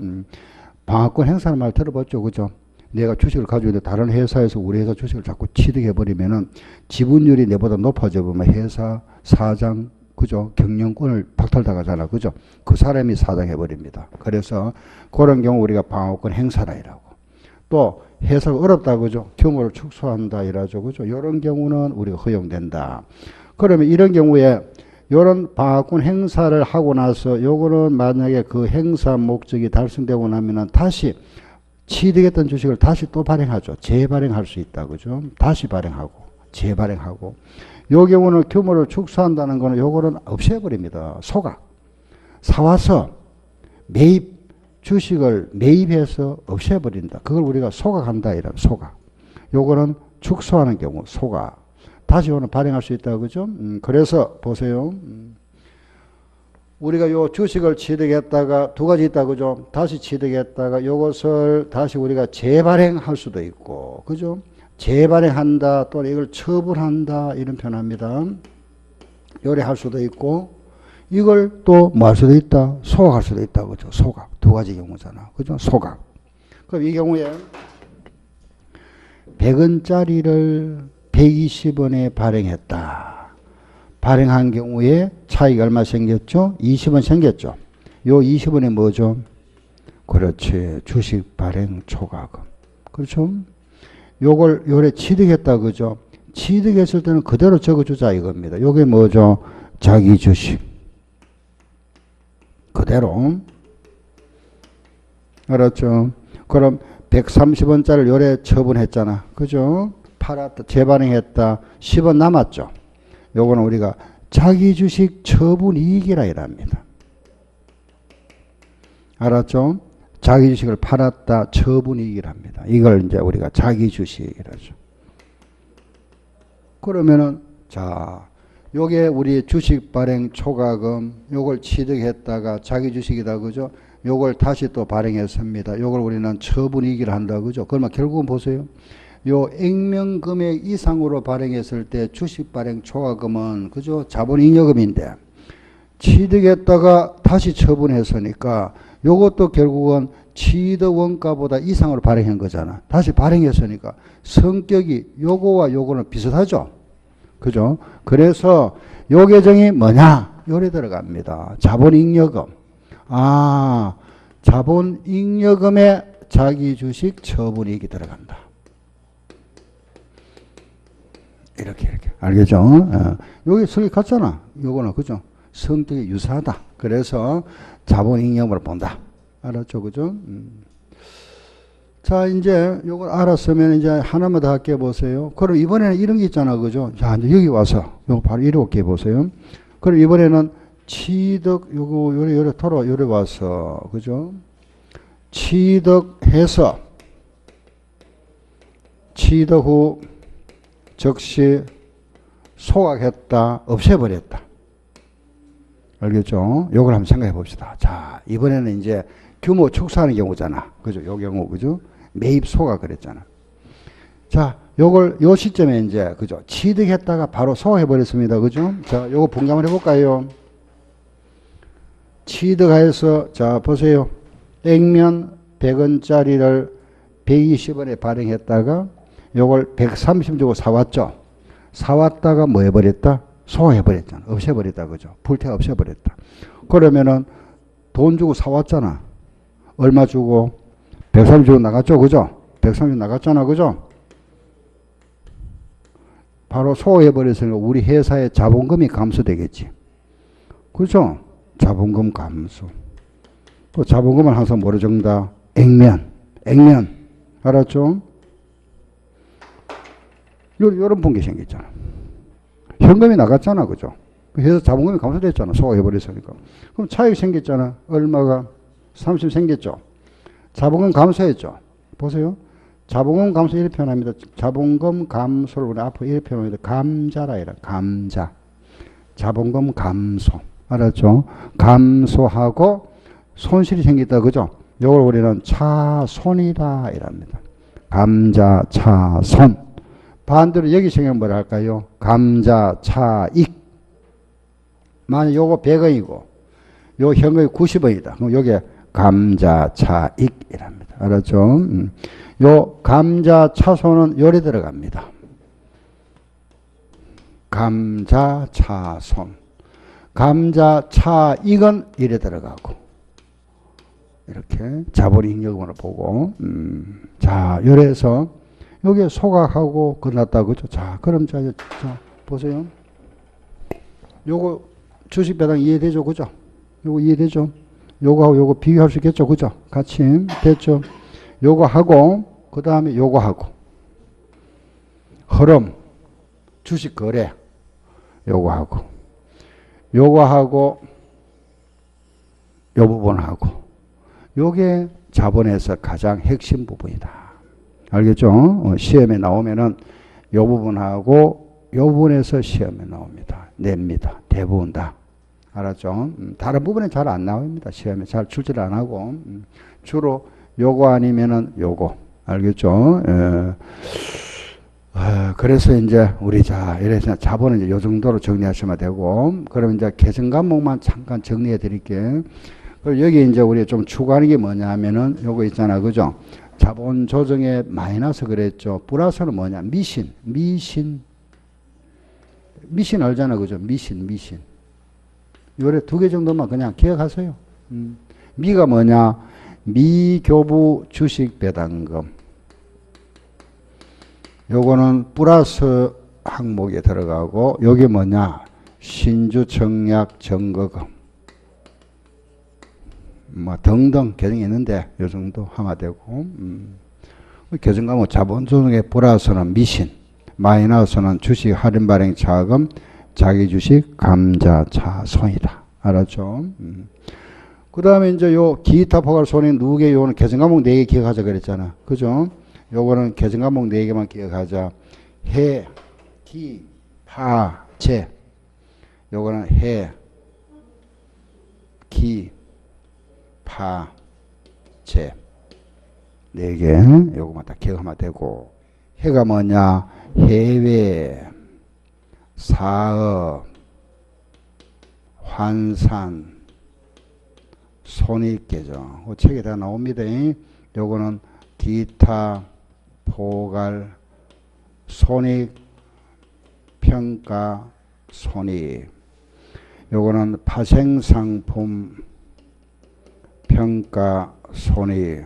방어권 행사는 말 들어봤죠? 그죠? 내가 주식을 가지고 있는데 다른 회사에서 우리 회사 주식을 자꾸 취득해버리면은 지분율이 내보다 높아져 보면 회사 사장, 그죠? 경영권을 박탈당하잖아. 그죠? 그 사람이 사장해버립니다. 그래서 그런 경우 우리가 방어권 행사다 이라고. 또 회사가 어렵다. 그죠? 규모를 축소한다 이라죠. 그죠? 이런 경우는 우리가 허용된다. 그러면 이런 경우에 이런 방어권 행사를 하고 나서 요거는 만약에 그 행사 목적이 달성되고 나면은 다시 취득했던 주식을 다시 또 발행하죠. 재발행할 수 있다. 그죠? 다시 발행하고 재발행하고 요 경우는 규모를 축소한다는 거는 요거는 없애버립니다. 소각. 사와서 주식을 매입해서 없애버린다. 그걸 우리가 소각한다. 이런 소각. 요거는 축소하는 경우 소각. 다시 오늘 발행할 수 있다. 그죠? 그래서 보세요. 우리가 요 주식을 취득했다가 두 가지 있다. 그죠? 다시 취득했다가 요것을 다시 우리가 재발행할 수도 있고. 그죠? 재발행한다 또는 이걸 처분한다 이런 표현합니다. 요래할 수도 있고 이걸 또 뭐 할 수도 있다. 소각할 수도 있다. 그죠? 소각. 두 가지 경우잖아. 그죠? 소각. 그럼 이 경우에 100원짜리를 120원에 발행했다. 발행한 경우에 차익이 얼마 생겼죠? 20원 생겼죠. 요 20원이 뭐죠? 그렇지. 주식 발행 초과금. 그렇죠? 요래 취득했다. 그죠? 취득했을 때는 그대로 적어주자 이겁니다. 요게 뭐죠? 자기 주식. 그대로. 알았죠? 그럼 130원짜리를 요래 처분했잖아. 그죠? 팔았다, 재반응했다. 10원 남았죠? 요거는 우리가 자기 주식 처분 이익이라 이랍니다. 알았죠? 자기 주식을 팔았다, 처분 이익이랍니다. 이걸 이제 우리가 자기 주식이라죠. 그러면은, 자, 요게 우리 주식 발행 초과금, 요걸 취득했다가 자기 주식이다, 그죠? 요걸 다시 또 발행했습니다. 요걸 우리는 처분 이익을 한다, 그죠? 그러면 결국은 보세요. 요 액면 금액 이상으로 발행했을 때 주식 발행 초과금은, 그죠? 자본잉여금인데, 취득했다가 다시 처분했으니까 요것도 결국은 취득 원가보다 이상으로 발행한 거잖아. 다시 발행했으니까 성격이 요거와 요거는 비슷하죠. 그죠? 그래서 요 계정이 뭐냐? 요래 들어갑니다. 자본잉여금. 아, 자본잉여금에 자기 주식 처분이익이 들어간다. 이렇게. 알겠죠? 여기 성격 같잖아. 요거는, 그죠? 성격이 유사하다. 그래서 자본잉여금으로 본다. 알았죠? 그죠? 자, 이제 요걸 알았으면 이제 하나만 더 할게 보세요. 그럼 이번에는 이런 게 있잖아. 그죠? 자, 이제 여기 와서 요거 바로 이렇게 보세요. 그럼 이번에는 취득, 요래 토로 요래 와서, 그죠? 취득해서 취득 후 즉시 소각했다, 없애버렸다. 알겠죠? 요걸 한번 생각해 봅시다. 자, 이번에는 이제 규모 축소하는 경우잖아. 그죠? 요 경우, 그죠? 매입 소각 그랬잖아. 자, 요걸, 요 시점에 이제, 그죠? 취득했다가 바로 소각해 버렸습니다. 그죠? 자, 요거 분감을 해볼까요? 취득해서, 자, 보세요. 액면 100원짜리를 120원에 발행했다가 요걸 130 주고 사왔죠? 사왔다가 뭐 해버렸다? 소화해버렸잖아. 없애버렸다. 그죠? 불태 없애버렸다. 그러면은 돈 주고 사왔잖아. 얼마 주고? 130 주고 나갔죠? 그죠? 130 나갔잖아. 그죠? 바로 소화해버렸으니까 우리 회사의 자본금이 감소되겠지. 그죠? 자본금 감소. 그 자본금을 항상 뭐로 적는다? 액면. 알았죠? 요런 분기 생겼잖아. 현금이 나갔잖아. 그죠? 그래서 자본금이 감소됐잖아. 소화해버렸으니까. 그럼 차익이 생겼잖아. 얼마가? 30 생겼죠. 자본금 감소했죠. 보세요. 자본금 감소 이렇게 표현합니다. 자본금 감소를 우리 앞으로 이렇게 표현합니다. 감자라 이라. 감자. 자본금 감소. 알았죠? 감소하고 손실이 생겼다. 그죠? 요걸 우리는 차손이라 이랍니다. 감자 차손. 반대로 여기 생기면 뭐라 할까요? 감자 차익. 만약 요거 100원이고 요 현금이 90원이다. 그럼 요게 감자 차익이랍니다. 알았죠? 요 감자 차손은 요리 들어갑니다. 감자 차손. 감자 차익은 이래 들어가고 이렇게 자본잉여금으로 보고 자, 요래서 여기에 소각하고 끝났다. 그죠? 자, 그럼 자, 보세요. 요거 주식 배당 이해되죠? 그죠? 요거 이해되죠? 요거하고 요거 비교할 수 있겠죠? 그죠? 같이 됐죠? 요거 하고 그 다음에 요거 하고 흐름 주식 거래 요거 하고 요거 하고 요 부분하고 요게 자본에서 가장 핵심 부분이다. 알겠죠? 시험에 나오면은 요 부분하고 요 부분에서 시험에 나옵니다. 냅니다. 대부분 다. 알았죠? 다른 부분은 잘 안 나옵니다. 시험에 잘 출제를 안 하고 주로 요거 아니면은 요거. 알겠죠? 그래서 이제 우리 자 이래서 자본은 이제 요 정도로 정리하시면 되고 그럼 이제 계정 과목만 잠깐 정리해 드릴게요. 그리고 여기 이제 우리 좀 추가하는 게 뭐냐 하면은 요거 있잖아. 그죠? 자본 조정에 마이너스 그랬죠. 플러스는 뭐냐? 미신 알잖아. 그죠? 미신. 요래 2개 정도만 그냥 기억하세요. 미가 뭐냐? 미교부 주식 배당금. 요거는 플러스 항목에 들어가고 요게 뭐냐? 신주 청약 증거금. 뭐 등등 계정이 있는데 요 정도 하면 되고 계정 과목 자본 조정의 플러스는 미신, 마이너스는 주식 할인 발행 자금, 자기 주식 감자차손이다. 알았죠? 그 다음에 이제 요 기타 포괄 손익 누계 요는 계정 과목 4개 기억하자 그랬잖아. 그죠? 요거는 계정 과목 4개만 기억하자. 해, 기, 파, 제. 요거는 해, 기, 파, 제. 4개. 요거만 다 기억하면 되고. 해가 뭐냐? 해외, 사업, 환산, 손익계정. 그 책에 다 나옵니다. 요거는 기타, 포괄, 손익, 평가, 손익. 요거는 파생상품, 평가, 손익.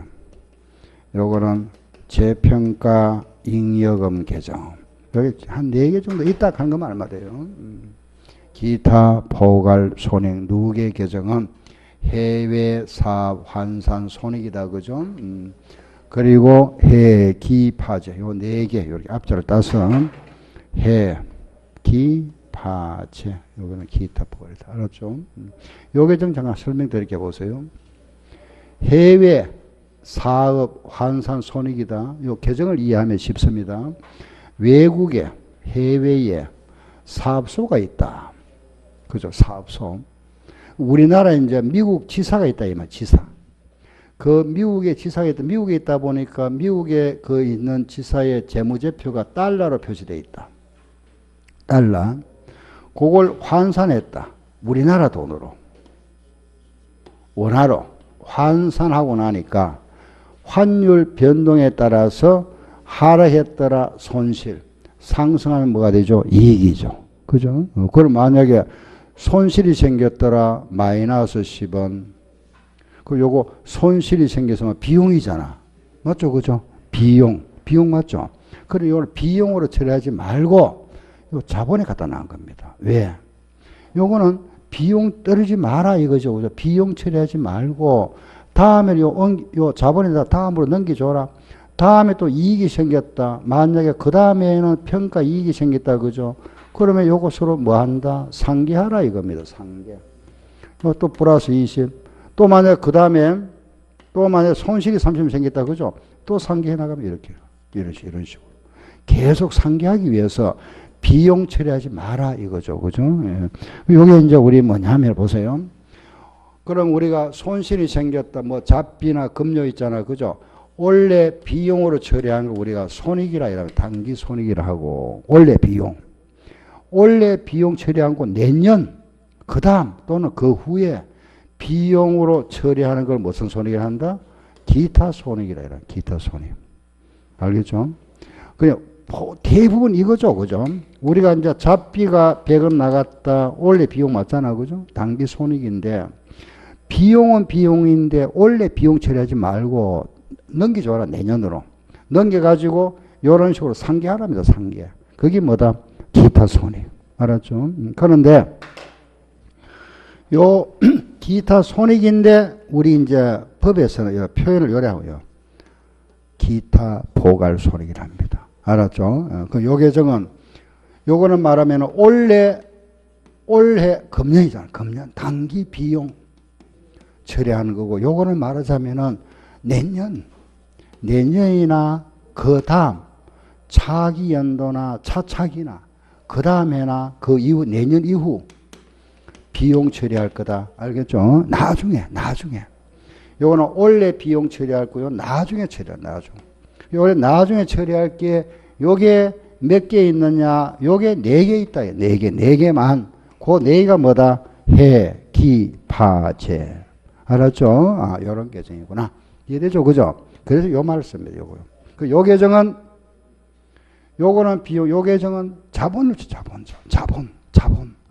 요거는 재평가, 잉여금 계정. 여기 한 4개 정도 있다 하는 것만 알면 돼요. 기타, 포괄, 손익, 누계 계정은 해외 사업 환산 손익이다. 그죠? 그리고 해, 기, 파재. 요 4개 이렇게 앞자를 따서 해, 기, 파재. 요거는 기타 포괄이다. 알았죠? 요 계정 잠깐 설명드릴게 보세요. 해외 사업 환산 손익이다. 요 계정을 이해하면 쉽습니다. 외국에 해외에 사업소가 있다. 그죠? 사업소. 우리나라에 이제 미국 지사가 있다 이 말. 지사. 그 미국에 지사가 있다. 미국에 있다 보니까 미국에 그 있는 지사의 재무제표가 달러로 표시되어 있다. 달러. 그걸 환산했다. 우리나라 돈으로. 원화로 환산하고 나니까 환율 변동에 따라서 하락했더라 손실, 상승하면 뭐가 되죠? 이익이죠. 그죠? 그럼 만약에 손실이 생겼더라 마이너스 10원. 그 요거 손실이 생겨서 비용이잖아. 맞죠? 그죠? 비용 맞죠? 그럼 이걸 비용으로 처리하지 말고 요 자본에 갖다 놔은 겁니다. 왜? 요거는 비용 떨어지지 마라 이거죠. 그죠? 비용 처리하지 말고 다음에 요 자본에다 다음으로 넘겨줘라. 다음에 또 이익이 생겼다. 만약에 그 다음에는 평가 이익이 생겼다. 그죠? 그러면 요것으로 뭐 한다? 상계하라 이겁니다. 상계. 또 플러스 20. 또 만약 그 다음에 또 만약 손실이 30이 생겼다. 그죠? 또 상계해 나가면 이렇게. 이런 식으로. 계속 상계하기 위해서 비용 처리하지 마라 이거죠. 그죠? 예. 요게 이제 우리 뭐냐면 보세요. 그럼 우리가 손실이 생겼다. 뭐 잡비나 급료 있잖아. 그죠? 원래 비용으로 처리하는 걸 우리가 손익이라 이러면 단기 손익이라 하고 원래 비용. 원래 비용 처리한 거 내년 그 다음 또는 그 후에 비용으로 처리하는 걸 무슨 손익이라 한다? 기타 손익이라 이래. 기타 손익. 알겠죠? 그냥 대부분 이거죠. 그죠? 우리가 이제 잡비가 100원 나갔다. 원래 비용 맞잖아. 그죠? 단기 손익인데 비용은 비용인데 원래 비용 처리하지 말고 넘겨줘라. 내년으로. 넘겨가지고 이런 식으로 상계하랍니다. 상계. 그게 뭐다? 기타 손익. 알았죠? 그런데 요 기타 손익인데 우리 이제 법에서는 표현을 요래하고요. 기타 포괄 손익이랍니다. 알았죠? 그 요 계정은 요거는 말하면 올해 금년이잖아. 금년 단기 비용 처리하는 거고 요거는 말하자면은 내년이나 그 다음 차기 연도나 차차기나 그 다음에나 그 이후 내년 이후 비용 처리할 거다. 알겠죠? 나중에. 요거는 원래 비용 처리할 거요. 나중에 처리할 나중. 요게 나중에 처리할 게 요게 몇 개 있느냐? 요게 4개 있다. 4개만. 그 4개가 뭐다? 해, 기, 파, 재. 알았죠? 아, 요런 계정이구나. 이해되죠? 그죠? 그래서 요 말을 씁니다. 요거요. 요 계정은 요거는 비용, 요 계정은 자본.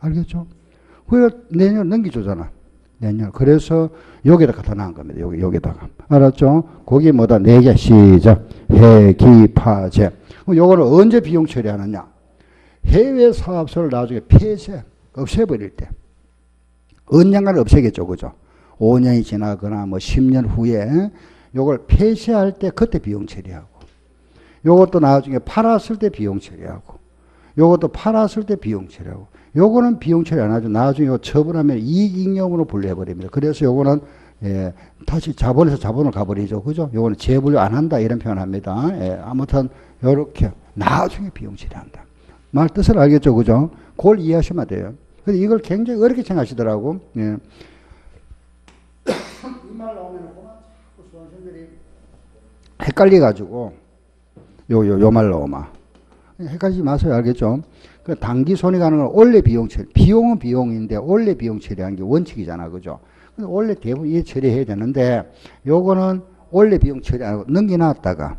알겠죠? 그래서 내년 넘기주잖아. 내년. 그래서 여기다 갖다 놔은 겁니다. 여기다가. 알았죠? 거기 뭐다? 4개. 시작. 해, 기, 파, 재. 요거는 언제 비용 처리하느냐? 해외 사업소를 나중에 폐쇄, 없애버릴 때. 언젠가는 없애겠죠. 그죠? 5년이 지나거나 뭐 10년 후에 요걸 폐쇄할 때 그때 비용 처리하고, 요것도 나중에 팔았을 때 비용 처리하고, 요것도 팔았을 때 비용 처리하고, 요거는 비용 처리 안 하죠. 나중에 요 처분하면 이익잉여금으로 분류해버립니다. 그래서 요거는 예, 다시 자본에서 자본으로 가버리죠. 그죠? 요거는 재분류 안 한다 이런 표현을 합니다. 예, 아무튼 요렇게 나중에 비용 처리한다. 말 뜻을 알겠죠? 그죠? 그걸 이해하시면 돼요. 근데 이걸 굉장히 어렵게 생각하시더라고. 예. 이 말 나오면 자꾸 수험생들이 헷갈려가지고 요 말 나오마. 헷갈리지 마세요. 알겠죠? 그 단기 손해 가는 건 원래 비용 처리. 비용은 비용인데 원래 비용 처리하는 게 원칙이잖아. 그죠? 근데 원래 대부분 이 처리해야 되는데 요거는 원래 비용 처리 안 하고 넘겨놨다가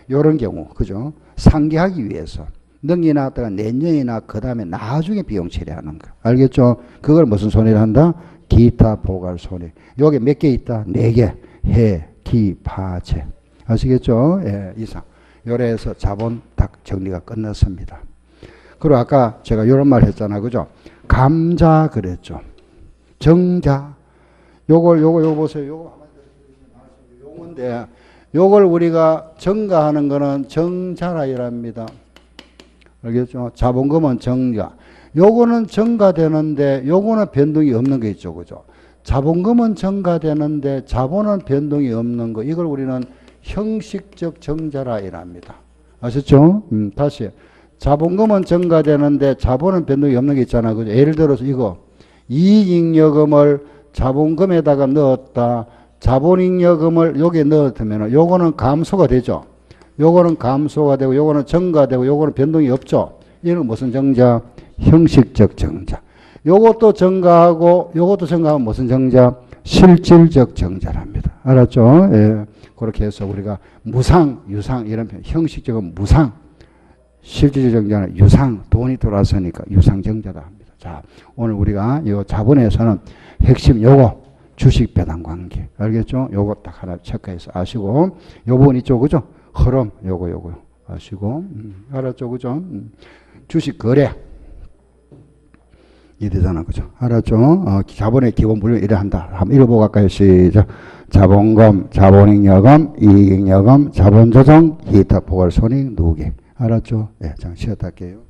요런 경우. 그죠? 상기하기 위해서 넘겨놨다가 내년이나 그 다음에 나중에 비용 처리하는 거. 알겠죠? 그걸 무슨 손해를 한다? 기타 보갈 손해. 여기 몇 개 있다? 4개. 해, 기, 파, 재. 아시겠죠? 예, 이상. 요래서 자본 딱 정리가 끝났습니다. 그리고 아까 제가 이런 말 했잖아. 그죠? 감자 그랬죠. 정자. 요거 보세요. 요거 요건데, 요걸 우리가 정가하는 거는 정자라 이랍니다. 알겠죠? 자본금은 정가. 요거는 정가되는데, 요거는 변동이 없는 게 있죠. 그죠? 자본금은 정가되는데, 자본은 변동이 없는 거. 이걸 우리는 형식적 정자라 이랍니다. 아셨죠? 다시. 자본금은 정가되는데, 자본은 변동이 없는 게 있잖아. 그죠? 예를 들어서 이거. 이익잉여금을 자본금에다가 넣었다. 자본잉여금을 여기에 넣었으면 요거는 감소가 되죠. 요거는 감소가 되고 요거는 증가되고 요거는 변동이 없죠. 이는 무슨 정자? 형식적 정자. 요것도 증가하고 요것도 증가하면 무슨 정자? 실질적 정자랍니다. 알았죠? 예. 그렇게 해서 우리가 무상, 유상 이런 표현. 형식적은 무상, 실질적 정자는 유상, 돈이 돌아서니까 유상 정자다 합니다. 자, 오늘 우리가 이 자본에서는 핵심 요거 주식 배당 관계. 알겠죠? 요거 딱 하나 체크해서 아시고 요 부분 있죠. 그죠? 흐름 요거 아시고 알았죠? 그죠? 주식 거래 이되잖아. 그죠? 알았죠? 자본의 기본 분류 이래 한다. 한번 읽어보고 갈까요? 시작. 자본금, 자본잉여금, 이익잉여금, 자본조정, 기타 포괄손익 누계. 알았죠? 예, 잠깐 쉬었다 할게요.